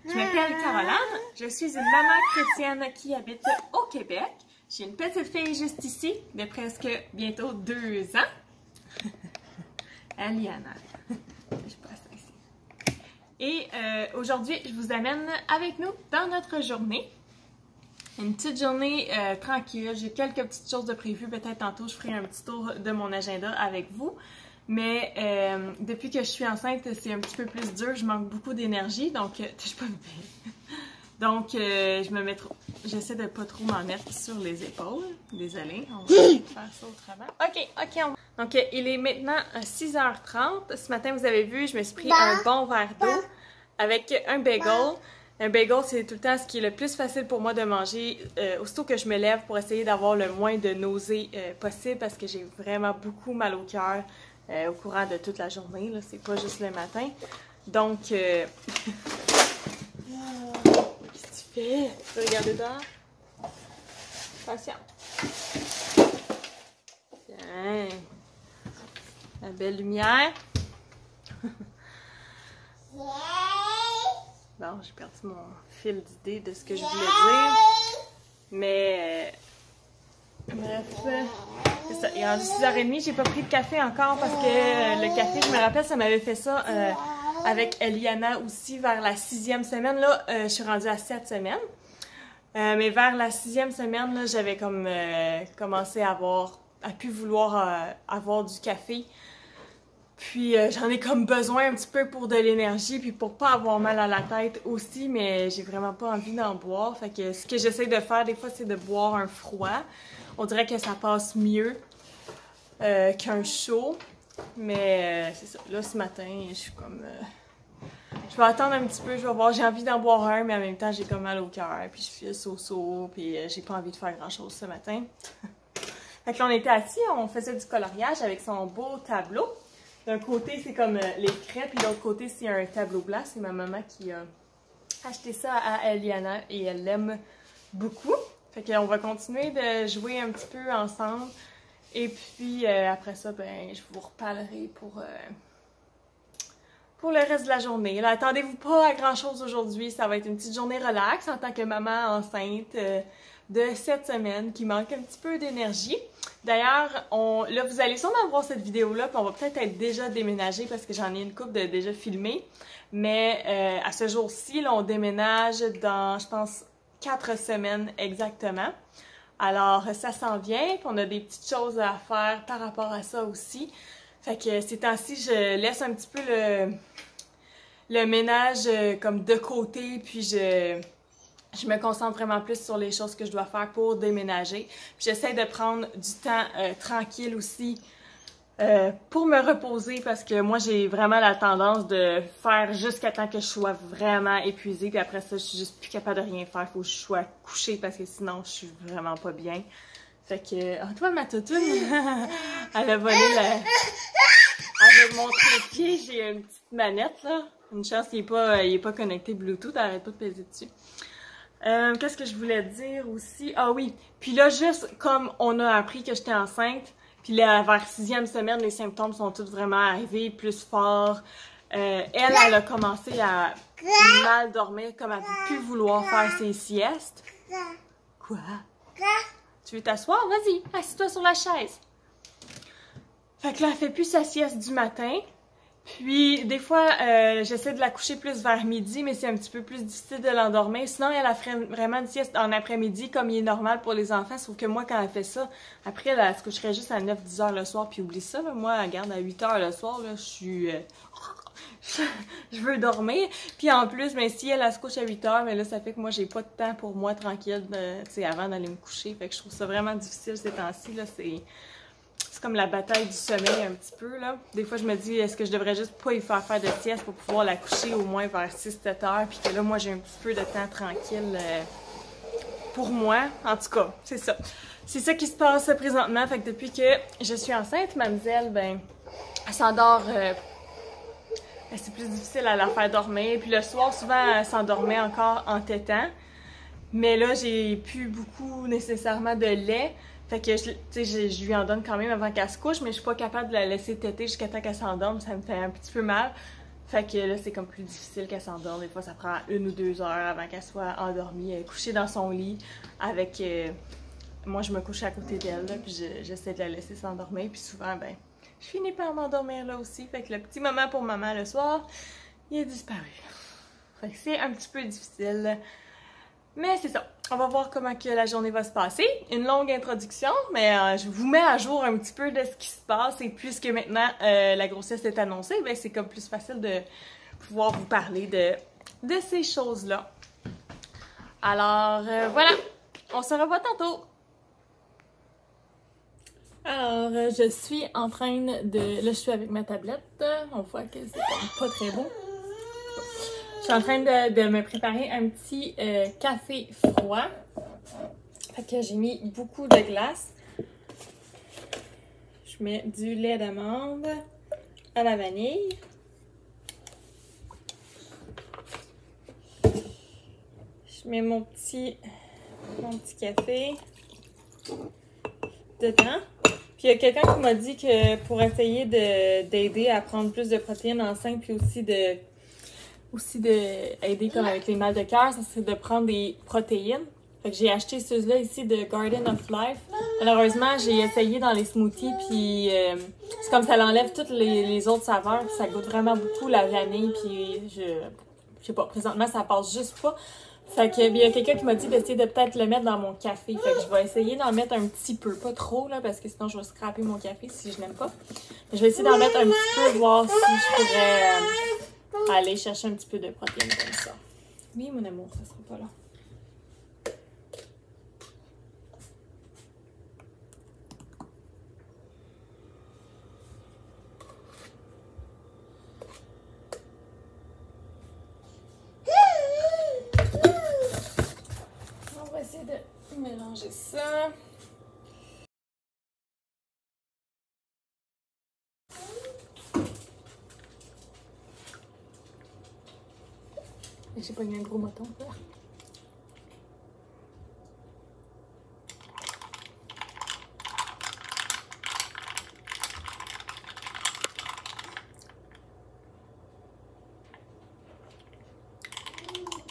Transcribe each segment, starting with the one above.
Je m'appelle Caroline, je suis une maman chrétienne qui habite au Québec. J'ai une petite fille juste ici, de presque bientôt 2 ans. Aliana. Je passe ici. Et aujourd'hui, je vous amène avec nous dans notre journée. Une petite journée tranquille. J'ai quelques petites choses de prévues. Peut-être tantôt, je ferai un petit tour de mon agenda avec vous. Mais depuis que je suis enceinte, c'est un petit peu plus dur. Je manque beaucoup d'énergie, donc touche pas me paix. Donc, j'essaie de pas trop m'en mettre sur les épaules. Désolée, on va faire ça autrement. OK. Donc, il est maintenant 6h30. Ce matin, vous avez vu, je me suis pris un bon verre d'eau avec un bagel. Un bagel, c'est tout le temps ce qui est le plus facile pour moi de manger aussitôt que je me lève pour essayer d'avoir le moins de nausées possible parce que j'ai vraiment beaucoup mal au cœur au courant de toute la journée. C'est pas juste le matin. Donc, qu'est-ce que tu fais? Tu peux regarder dehors? Patient. Tiens. La belle lumière. Bon, j'ai perdu mon fil d'idée de ce que je voulais dire. Mais, bref, c'est ça. Il est rendu 6h30, j'ai pas pris de café encore parce que le café, je me rappelle, ça m'avait fait ça avec Eliana aussi vers la 6e semaine. Là, je suis rendue à 7 semaines. Mais vers la 6e semaine, j'avais comme commencé à plus vouloir avoir du café. Puis j'en ai comme besoin un petit peu pour de l'énergie, puis pour pas avoir mal à la tête aussi, mais j'ai vraiment pas envie d'en boire. Fait que ce que j'essaie de faire des fois, c'est de boire un froid. On dirait que ça passe mieux qu'un chaud. Mais c'est ça. Là, ce matin, je suis comme... je vais attendre un petit peu, je vais voir. J'ai envie d'en boire un, mais en même temps, j'ai comme mal au cœur, puis je file so-so, puis j'ai pas envie de faire grand-chose ce matin. Fait que là, on était assis, on faisait du coloriage avec son beau tableau. D'un côté, c'est comme les crêpes, puis de l'autre côté, c'est un tableau blanc. C'est ma maman qui a acheté ça à Eliana et elle l'aime beaucoup. Fait qu'on va continuer de jouer un petit peu ensemble. Et puis, après ça, ben, je vous reparlerai pour le reste de la journée. Là, attendez-vous pas à grand-chose aujourd'hui. Ça va être une petite journée relax en tant que maman enceinte de 7 semaines qui manque un petit peu d'énergie. D'ailleurs, là, vous allez sûrement voir cette vidéo-là, puis on va peut-être être déjà déménagé parce que j'en ai une couple de déjà filmé. Mais à ce jour-ci, là, on déménage dans, je pense, 4 semaines exactement. Alors, ça s'en vient, puis on a des petites choses à faire par rapport à ça aussi. Fait que ces temps-ci, je laisse un petit peu le ménage comme de côté, puis je me concentre vraiment plus sur les choses que je dois faire pour déménager. Puis j'essaie de prendre du temps tranquille aussi pour me reposer parce que moi, j'ai vraiment la tendance de faire jusqu'à temps que je sois vraiment épuisée. Puis après ça, je suis juste plus capable de rien faire. Faut que je sois couchée parce que sinon, je suis vraiment pas bien. Fait que, toi, ma toutoune, elle a volé elle a montré le pied. J'ai une petite manette, là. Une chance qu'il est pas connecté Bluetooth. Arrête pas de peser dessus. Qu'est-ce que je voulais dire aussi? Ah oui, puis là, juste comme on a appris que j'étais enceinte, puis là, vers 6e semaine, les symptômes sont tous vraiment arrivés, plus forts. Elle a commencé à mal dormir, comme à ne plus vouloir faire ses siestes. Quoi? Tu veux t'asseoir? Vas-y, assis-toi sur la chaise. Fait que là, elle fait plus sa sieste du matin. Puis, des fois, j'essaie de la coucher plus vers midi, mais c'est un petit peu plus difficile de l'endormir. Sinon, elle a fait vraiment une sieste en après-midi, comme il est normal pour les enfants. Sauf que moi, quand elle fait ça, après, elle se coucherait juste à 9-10 heures le soir, puis oublie ça. Là. Moi, elle garde à 8 heures le soir, là, je suis... je veux dormir. Puis en plus, ben, si elle se couche à 8 heures, mais là, ça fait que moi, j'ai pas de temps pour moi tranquille, tu sais, avant d'aller me coucher. Fait que je trouve ça vraiment difficile ces temps-ci, là, c'est comme la bataille du sommeil un petit peu, là. Des fois, je me dis, est-ce que je devrais juste pas y faire de sieste pour pouvoir la coucher au moins vers 6-7 heures, puis que là, moi, j'ai un petit peu de temps tranquille pour moi. En tout cas, c'est ça. C'est ça qui se passe présentement. Fait que depuis que je suis enceinte, mademoiselle, ben, elle s'endort... c'est plus difficile à la faire dormir. Puis le soir, souvent, elle s'endormait encore en tétant. Mais là, j'ai plus beaucoup nécessairement de lait. Fait que je lui en donne quand même avant qu'elle se couche, mais je suis pas capable de la laisser téter jusqu'à temps qu'elle s'endorme, ça me fait un petit peu mal. Fait que là, c'est comme plus difficile qu'elle s'endorme. Des fois, ça prend 1 ou 2 heures avant qu'elle soit endormie. Elle est couchée dans son lit avec... moi, je me couche à côté d'elle, là, puis j'essaie de la laisser s'endormir. Puis souvent, ben, je finis par m'endormir là aussi. Fait que le petit moment pour maman le soir, il est disparu. Fait que c'est un petit peu difficile. Mais c'est ça. On va voir comment que la journée va se passer. Une longue introduction, mais je vous mets à jour un petit peu de ce qui se passe. Et puisque maintenant la grossesse est annoncée, ben c'est comme plus facile de pouvoir vous parler de ces choses-là. Alors voilà, on se revoit tantôt. Alors, je suis en train de... Là, je suis avec ma tablette. On voit que c'est pas très beau. Je suis en train de me préparer un petit café froid. Fait que j'ai mis beaucoup de glace. Je mets du lait d'amande à la vanille. Je mets mon petit café dedans. Puis il y a quelqu'un qui m'a dit que pour essayer d'aider à prendre plus de protéines enceintes, puis aussi aider comme avec les mal de cœur, ça serait de prendre des protéines. Fait que j'ai acheté ceux-là ici de Garden of Life. Malheureusement, j'ai essayé dans les smoothies, puis c'est comme ça l'enlève toutes les autres saveurs, puis ça goûte vraiment beaucoup la vanille, puis je sais pas, présentement ça passe juste pas. Fait que il y a quelqu'un qui m'a dit d'essayer de peut-être le mettre dans mon café. Fait que je vais essayer d'en mettre un petit peu, pas trop là, parce que sinon je vais scraper mon café si je n'aime pas. Mais je vais essayer d'en mettre un petit peu, voir si je pourrais aller chercher un petit peu de protéines comme ça. Oui, mon amour, ça sera pas là. On va essayer de mélanger ça. J'ai pas mis un gros moton là.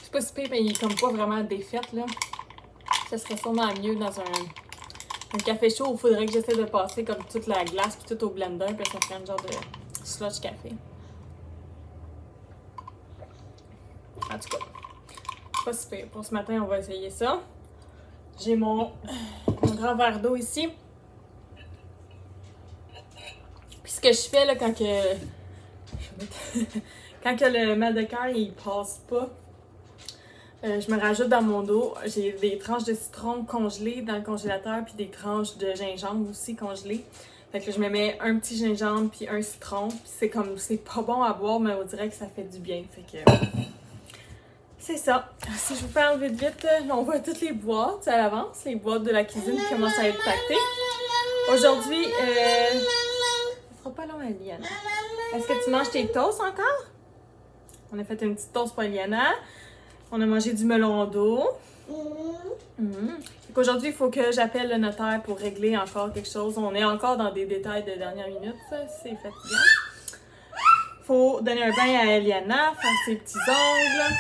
C'est pas si pire, mais il est comme pas vraiment défaite là. Ça serait sûrement mieux dans un café chaud où il faudrait que j'essaie de passer comme toute la glace puis tout au blender, puis ça ferait un genre de sludge café. En tout cas, pas si pire. Pour ce matin, on va essayer ça. J'ai mon grand verre d'eau ici. Puis ce que je fais là, quand que le mal de cœur il passe pas, je me rajoute dans mon eau. J'ai des tranches de citron congelées dans le congélateur, puis des tranches de gingembre aussi congelées. Fait que là, je me mets un petit gingembre puis un citron. Puis c'est comme, c'est pas bon à boire, mais on dirait que ça fait du bien. Fait que c'est ça. Si je vous fais enlever vite, on voit toutes les boîtes à l'avance, les boîtes de la cuisine qui commencent à être pactées. Aujourd'hui, ça sera pas long, Eliana. Est-ce que tu manges tes toasts encore? On a fait une petite toast pour Eliana. On a mangé du melon d'eau. Aujourd'hui, il faut que j'appelle le notaire pour régler encore quelque chose. On est encore dans des détails de dernière minute. C'est fatigant. Faut donner un bain à Eliana, faire ses petits ongles.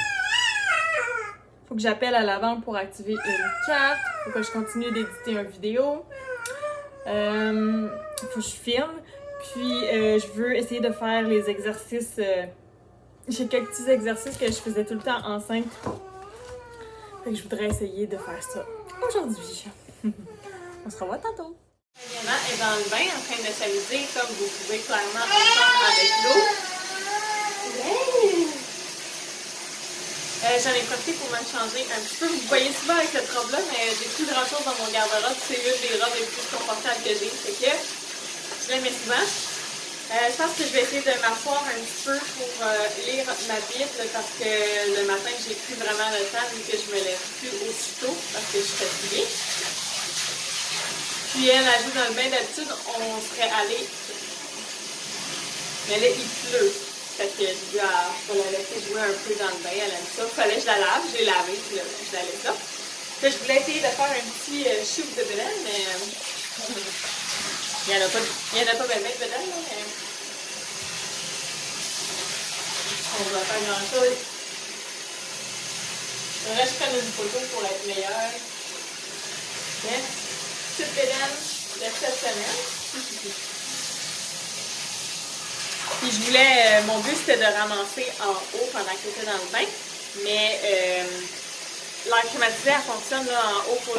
Faut que j'appelle à la banque pour activer une carte. Faut que je continue d'éditer une vidéo. Faut que je filme. Puis, je veux essayer de faire les exercices. J'ai quelques petits exercices que je faisais tout le temps enceinte. Fait que je voudrais essayer de faire ça aujourd'hui. On se revoit tantôt. Eliana est dans le bain en train de s'amuser, comme vous pouvez clairement entendre avec l'eau. Yeah. J'en ai profité pour me changer un petit peu. Vous voyez souvent avec cette robe-là, mais j'ai plus grand-chose dans mon garde-robe. C'est une des robes les plus confortables que j'ai. Fait que je l'aimais souvent. Je pense que je vais essayer de m'asseoir un petit peu pour lire ma Bible parce que le matin, j'ai plus vraiment le temps vu que je me lève plus aussitôt parce que je suis fatiguée. Puis elle a dit dans le bain d'habitude, on serait allé. Mais là, il pleut. Fait que je vais la laisser jouer un peu dans le bain, elle aime ça. Fallait que je la lave, je l'ai lavée, puis là, je la laisse là. Là, je voulais essayer de faire un petit shoot de bedaine, mais il n'y en a pas bien de bedaine, mais On va pas grand chose. Faudrait que je prenne une photo pour être meilleure. Mais, petite bédaine de cette semaine. Puis je voulais, mon but c'était de ramasser en haut pendant que j'étais dans le bain. Mais l'air climatisé, elle fonctionne là, en haut pour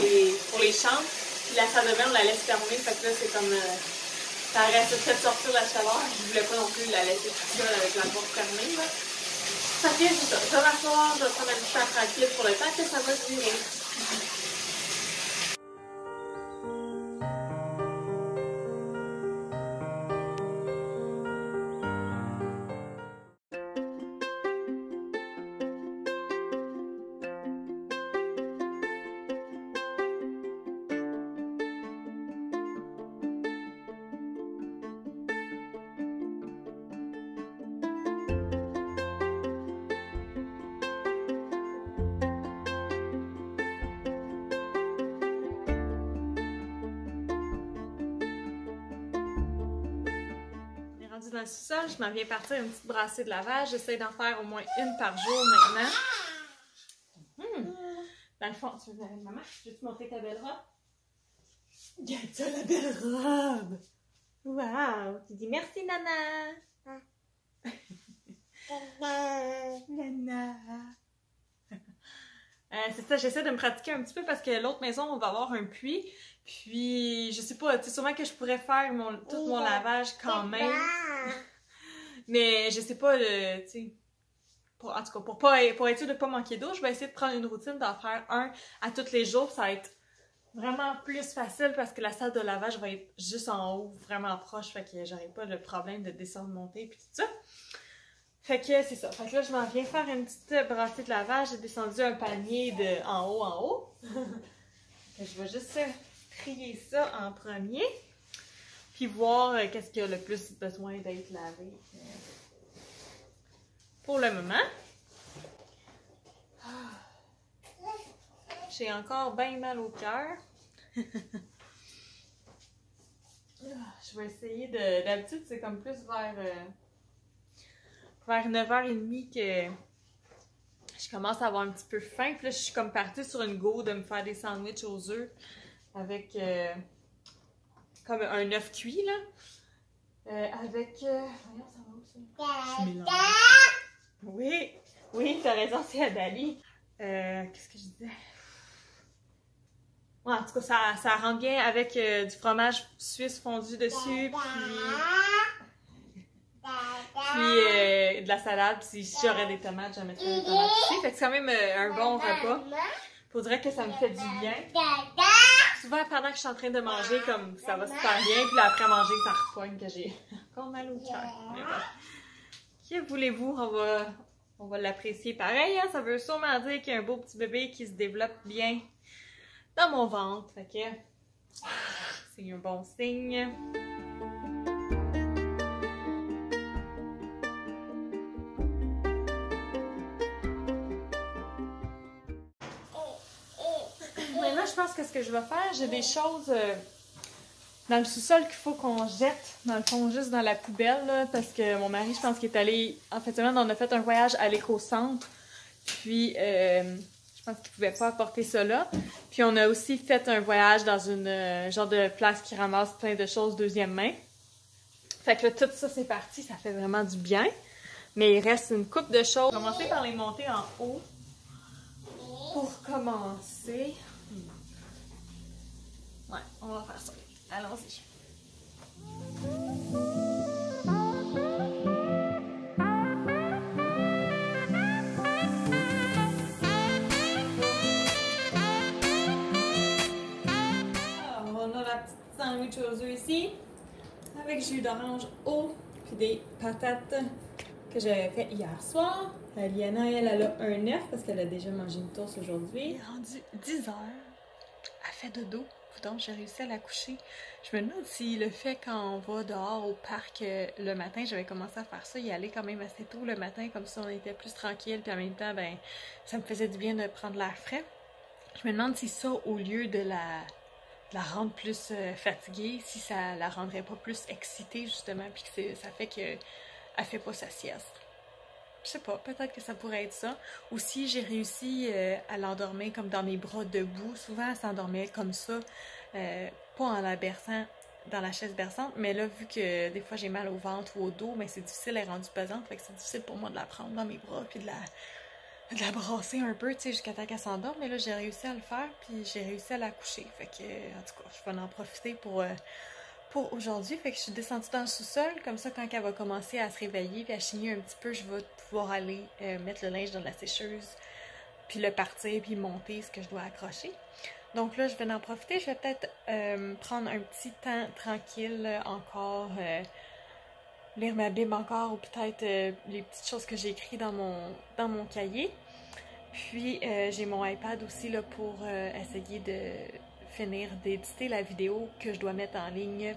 les chambres. Puis la salle de bain, on la laisse fermer. Fait que là, c'est comme. Ça reste fait sortir la chaleur. Je voulais pas non plus la laisser toute seule avec la porte fermée. Là. Ça fait c'est ça. Je vais m'asseoir, je vais prendre un petit temps tranquille pour le temps que ça va durer. Dans le sous-sol, je m'en viens partir une petite brassée de lavage. J'essaie d'en faire au moins une par jour maintenant. Dans le fond, tu veux venir, maman? Je vais te montrer ta belle robe? Regarde-toi la belle robe! Wow! Tu dis merci, Nana! Nana! C'est ça, j'essaie de me pratiquer un petit peu parce que l'autre maison, on va avoir un puits. Puis, je sais pas, tu sais, sûrement que je pourrais faire tout mon lavage quand même. Mais je sais pas, tu sais, en tout cas, pour être sûr de pas manquer d'eau, je vais essayer de prendre une routine d'en faire un à tous les jours. Ça va être vraiment plus facile parce que la salle de lavage va être juste en haut, vraiment proche. Fait que j'aurai pas le problème de descendre, monter puis tout ça. Fait que c'est ça. Fait que là, je m'en viens faire une petite brassée de lavage. J'ai descendu un panier de en haut. Je vais juste trier ça en premier. Puis voir qu'est-ce qui a le plus besoin d'être lavé pour le moment. J'ai encore bien mal au cœur. Je vais essayer de... D'habitude, c'est comme plus vers 9h30 que je commence à avoir un petit peu faim. Puis là, je suis comme partie sur une go de me faire des sandwichs aux œufs avec comme un œuf cuit, là. Avec... Voyons, ça va où, ça? Je mélange. Oui, oui, t'as raison, c'est Adali. Qu'est-ce que je disais? Ouais, en tout cas, ça rend bien avec du fromage suisse fondu dessus, puis de la salade, puis si j'aurais des tomates, j'en mettrais des tomates aussi. Fait que c'est quand même un bon repas. Faudrait que ça me fait du bien. Souvent, pendant que je suis en train de manger, comme ça va super bien, puis là, après manger, ça repoigne que j'ai encore mal au cœur. Que voulez-vous? On va l'apprécier pareil, hein? Ça veut sûrement dire qu'il y a un beau petit bébé qui se développe bien dans mon ventre. Fait que c'est un bon signe. Maintenant, je pense que ce que je vais faire, j'ai des choses dans le sous-sol qu'il faut qu'on jette, dans le fond, juste dans la poubelle, là, parce que mon mari, je pense qu'il est allé... En fait, on a fait un voyage à l'éco-centre, puis je pense qu'il pouvait pas apporter ça là. Puis on a aussi fait un voyage dans une genre de place qui ramasse plein de choses deuxième main. Fait que là, tout ça, c'est parti, ça fait vraiment du bien. Mais il reste une couple de choses. On va commencer par les monter en haut. Pour commencer... Ouais, on va faire ça. Allons-y. Alors, on a la petite sandwich aux œufs ici, avec jus d'orange au, puis des patates que j'avais fait hier soir. Liana, elle a un œuf parce qu'elle a déjà mangé une toast aujourd'hui. Il est rendu 10h. Elle fait dodo. Donc, j'ai réussi à la coucher. Je me demande si le fait quand on va dehors au parc le matin, j'avais commencé à faire ça, y aller quand même assez tôt le matin, comme ça on était plus tranquille, puis en même temps, ben, ça me faisait du bien de prendre l'air frais. Je me demande si ça, au lieu de la rendre plus fatiguée, si ça la rendrait pas plus excitée, justement, puis que ça fait qu'elle fait pas sa sieste. Je sais pas, peut-être que ça pourrait être ça. Aussi, j'ai réussi à l'endormir comme dans mes bras debout. Souvent, elle s'endormait comme ça, pas en la berçant, dans la chaise berçante, mais là, vu que des fois j'ai mal au ventre ou au dos, mais c'est difficile, elle est rendue pesante, fait que c'est difficile pour moi de la prendre dans mes bras, puis de la brasser un peu, tu sais, jusqu'à temps qu'elle s'endorme. Mais là, j'ai réussi à le faire, puis j'ai réussi à la coucher. Fait que, en tout cas, je vais en profiter pour aujourd'hui. Fait que je suis descendue dans le sous-sol, comme ça, quand elle va commencer à se réveiller puis à chigner un petit peu, je vais pouvoir aller mettre le linge dans la sécheuse, puis le partir, puis monter ce que je dois accrocher. Donc là, je vais en profiter. Je vais peut-être prendre un petit temps tranquille encore, lire ma Bible encore, ou peut-être les petites choses que j'ai écrites dans mon cahier. Puis j'ai mon iPad aussi là, pour essayer de finir d'éditer la vidéo que je dois mettre en ligne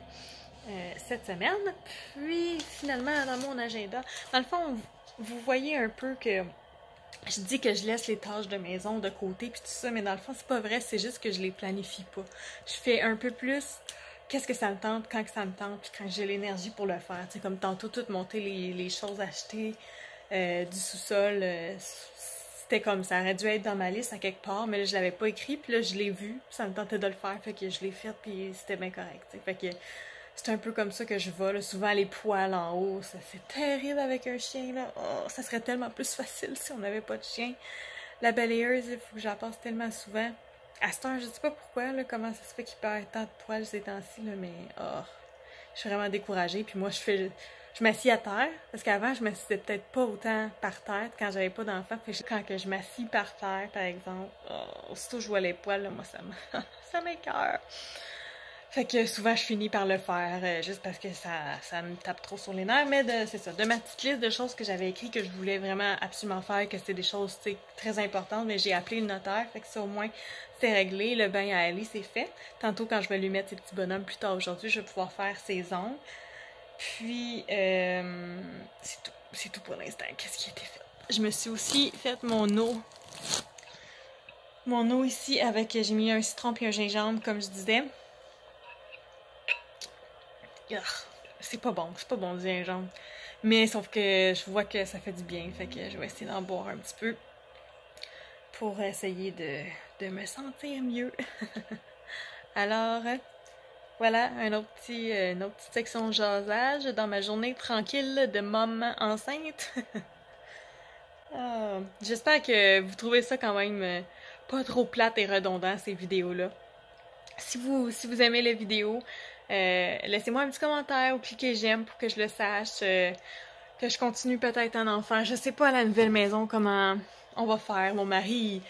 cette semaine. Puis finalement, dans mon agenda, dans le fond, vous voyez un peu que je dis que je laisse les tâches de maison de côté puis tout ça, mais dans le fond, c'est pas vrai, c'est juste que je les planifie pas. Je fais un peu plus qu'est-ce que ça me tente, quand que ça me tente, puis quand j'ai l'énergie pour le faire. Tu sais, comme tantôt, tout monter les choses achetées du sous-sol, c'était comme ça aurait dû être dans ma liste à quelque part, mais là, je l'avais pas écrit, puis là, je l'ai vu, ça me tentait de le faire, fait que je l'ai fait, puis c'était bien correct, tu sais. Fait que c'est un peu comme ça que je vais, là. Souvent les poils en haut, ça c'est terrible avec un chien, là. Oh, ça serait tellement plus facile si on n'avait pas de chien. La balayeuse, il faut que j'en passe tellement souvent. À cette heure, je sais pas pourquoi, là, comment ça se fait qu'il perd tant de poils ces temps-ci, là, mais oh, je suis vraiment découragée, puis moi, je m'assis à terre, parce qu'avant, je m'assisais peut-être pas autant par terre quand j'avais pas d'enfant. Quand que je m'assis par terre, par exemple, oh, aussitôt je vois les poils, là, moi, ça m'écoeure. Fait que souvent, je finis par le faire, juste parce que ça me tape trop sur les nerfs. Mais c'est ça, de ma petite liste de choses que j'avais écrites que je voulais vraiment absolument faire, que c'était des choses, tu sais, très importantes, mais j'ai appelé le notaire, fait que ça, au moins, c'est réglé. Le bain à Ali, c'est fait. Tantôt, quand je vais lui mettre ses petits bonhommes plus tard aujourd'hui, je vais pouvoir faire ses ongles. Puis, c'est tout. C'est tout pour l'instant. Qu'est-ce qui a été fait? Je me suis aussi fait mon eau. Mon eau ici avec, j'ai mis un citron puis un gingembre, comme je disais. C'est pas bon du gingembre. Mais sauf que je vois que ça fait du bien, fait que je vais essayer d'en boire un petit peu pour essayer de me sentir mieux. Alors, voilà, une autre petite section de jasage dans ma journée tranquille de maman enceinte. J'espère que vous trouvez ça quand même pas trop plate et redondant, ces vidéos-là. Si vous aimez les vidéos, laissez-moi un petit commentaire ou cliquez j'aime pour que je le sache, que je continue peut-être en enfant. Je sais pas à la nouvelle maison comment on va faire. Mon mari,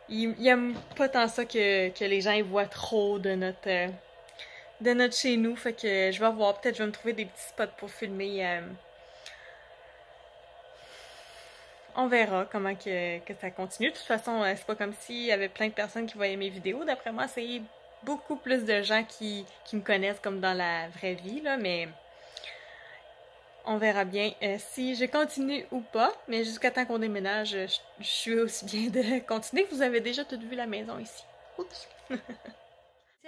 il aime pas tant ça que les gens ils voient trop de notre chez nous. Fait que je vais voir, peut-être je vais me trouver des petits spots pour filmer. On verra comment que ça continue. De toute façon, c'est pas comme s'il y avait plein de personnes qui voyaient mes vidéos. D'après moi, c'est beaucoup plus de gens qui me connaissent comme dans la vraie vie, là, mais on verra bien si je continue ou pas. Mais jusqu'à temps qu'on déménage, je suis aussi bien de continuer. Vous avez déjà toutes vu la maison ici. Oups!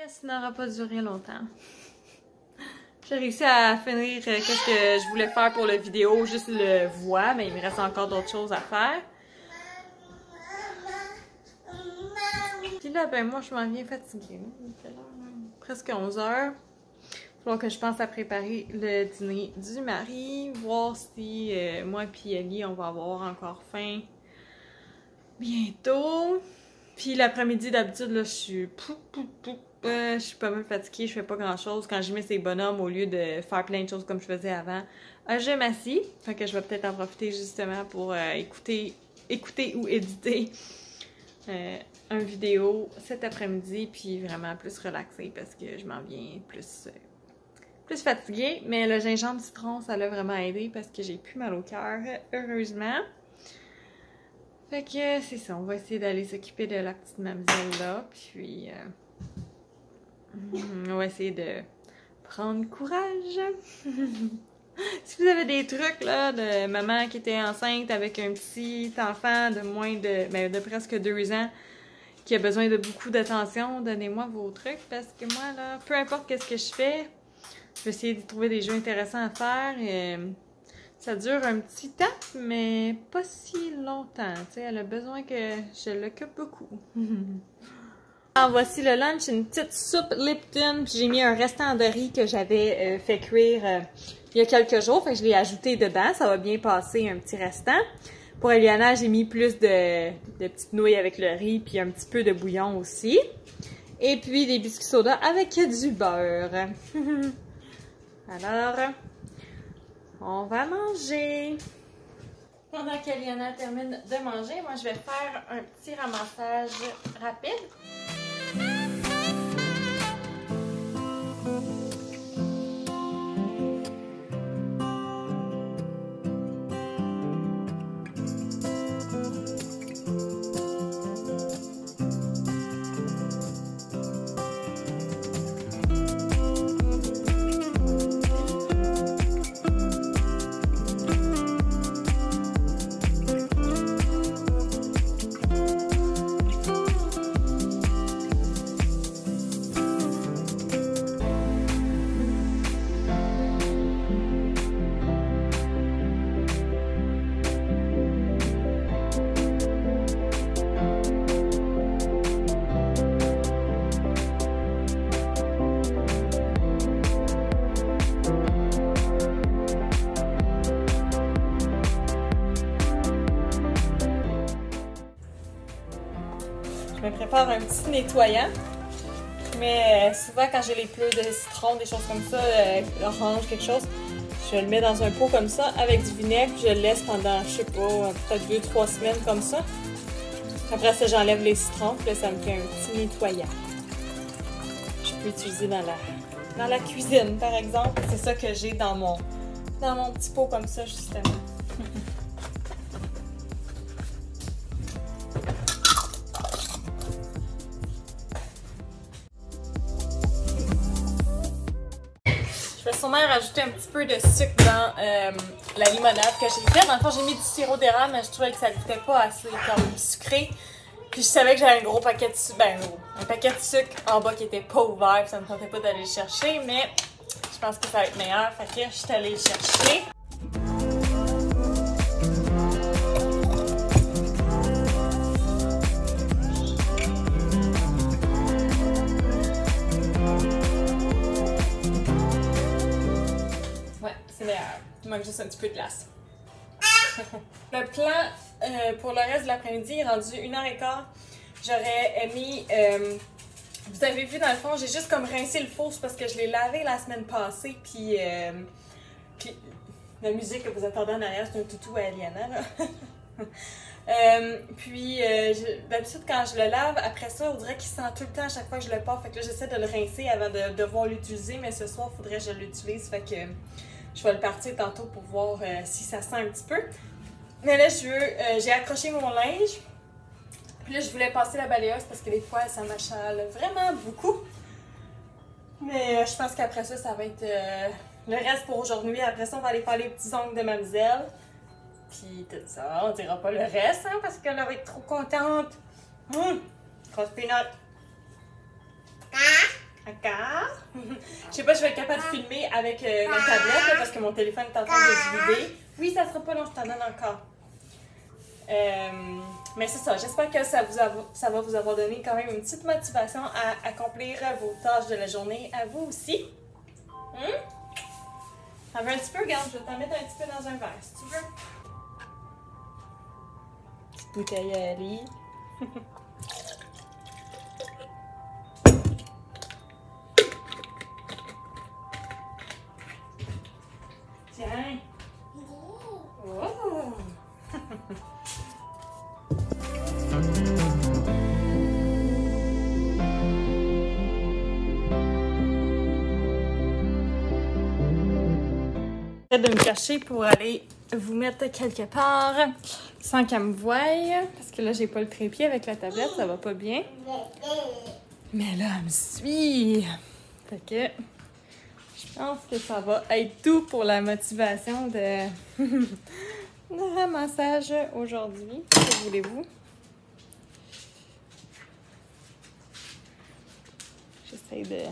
Ça n'aura pas duré longtemps. J'ai réussi à finir qu'est-ce que je voulais faire pour la vidéo, juste le voix, mais il me reste encore d'autres choses à faire. Puis là, ben moi, je m'en viens fatiguée. Il fait l'heure, presque 11 heures. Il va falloir que je pense à préparer le dîner du mari, voir si moi et Ali, on va avoir encore faim bientôt. Puis l'après-midi, d'habitude, là, je suis pas mal fatiguée, je fais pas grand-chose. Quand je mets ces bonhommes, au lieu de faire plein de choses comme je faisais avant, je m'assis. Fait que je vais peut-être en profiter justement pour écouter ou éditer une vidéo cet après-midi, puis vraiment plus relaxée parce que je m'en viens plus fatiguée. Mais le gingembre citron, ça l'a vraiment aidé parce que j'ai plus mal au cœur, heureusement. Fait que c'est ça, on va essayer d'aller s'occuper de la petite mademoiselle là, puis on va essayer de prendre courage. Si vous avez des trucs là de maman qui était enceinte avec un petit enfant de presque 2 ans qui a besoin de beaucoup d'attention, donnez-moi vos trucs parce que moi là, peu importe qu'est-ce que je fais, je vais essayer de trouver des jeux intéressants à faire. Ça dure un petit temps, mais pas si longtemps. Tu sais, elle a besoin que je l'occupe beaucoup. Alors voici le lunch, une petite soupe Lipton. Puis j'ai mis un restant de riz que j'avais fait cuire il y a quelques jours. Fait que je l'ai ajouté dedans. Ça va bien passer un petit restant. Pour Eliana, j'ai mis plus de petites nouilles avec le riz. Puis un petit peu de bouillon aussi. Et puis des biscuits soda avec du beurre. Alors, on va manger. Pendant qu'Eliana termine de manger, moi je vais faire un petit ramassage rapide. Je me prépare un petit nettoyant. Mais souvent quand j'ai les pleurs de citron, des choses comme ça, orange, quelque chose, je le mets dans un pot comme ça avec du vinaigre, puis je le laisse pendant, je sais pas, peut-être 2-3 semaines comme ça. Après ça, j'enlève les citrons, puis là, ça me fait un petit nettoyant. Je peux utiliser dans la cuisine, par exemple. C'est ça que j'ai dans mon petit pot comme ça, justement. Je vais sûrement rajouter un petit peu de sucre dans la limonade que j'ai faite. Dans le fond, j'ai mis du sirop d'érable, mais je trouvais que ça ne goûtait pas assez comme sucré. Puis je savais que j'avais un gros paquet de sucre, un paquet de sucre en bas qui était pas ouvert, puis ça me tentait pas d'aller le chercher, mais je pense que ça va être meilleur, fait que je suis allée le chercher. C'est meilleur. Il manque juste un petit peu de glace. Le plan pour le reste de l'après-midi est rendu 1h15. J'aurais mis... vous avez vu dans le fond, j'ai juste comme rincé le four parce que je l'ai lavé la semaine passée. Puis la musique que vous entendez en arrière, c'est un toutou à Eliana. D'habitude quand je le lave, après ça, on dirait qu'il sent tout le temps à chaque fois que je le porte. Fait que là, j'essaie de le rincer avant de devoir l'utiliser. Mais ce soir, il faudrait que je l'utilise. Fait que... je vais le partir tantôt pour voir si ça sent un petit peu. Mais là, j'ai accroché mon linge. Puis là, je voulais passer la balayeuse parce que les poils, ça m'achale vraiment beaucoup. Mais je pense qu'après ça, ça va être le reste pour aujourd'hui. Après ça, on va aller faire les petits ongles de mademoiselle. Puis tout ça, on dira pas le reste, hein, parce qu'elle va être trop contente. Grosse peanut. D'accord. Je sais pas, je vais être capable de filmer avec ma tablette là, parce que mon téléphone est en train de se vider. Oui, ça sera pas long, je t'en donne encore. Mais c'est ça, j'espère que ça va vous avoir donné quand même une petite motivation à accomplir vos tâches de la journée à vous aussi. Ça veut un petit peu, regarde, je vais t'en mettre un petit peu dans un verre si tu veux. Petite bouteille à riz. Tiens. Oh. De me cacher pour aller vous mettre quelque part sans qu'elle me voie, parce que là j'ai pas le trépied avec la tablette, ça va pas bien. Mais là elle me suit. Fait que je pense que ça va être tout pour la motivation de ramassage aujourd'hui. Que voulez-vous? J'essaie de...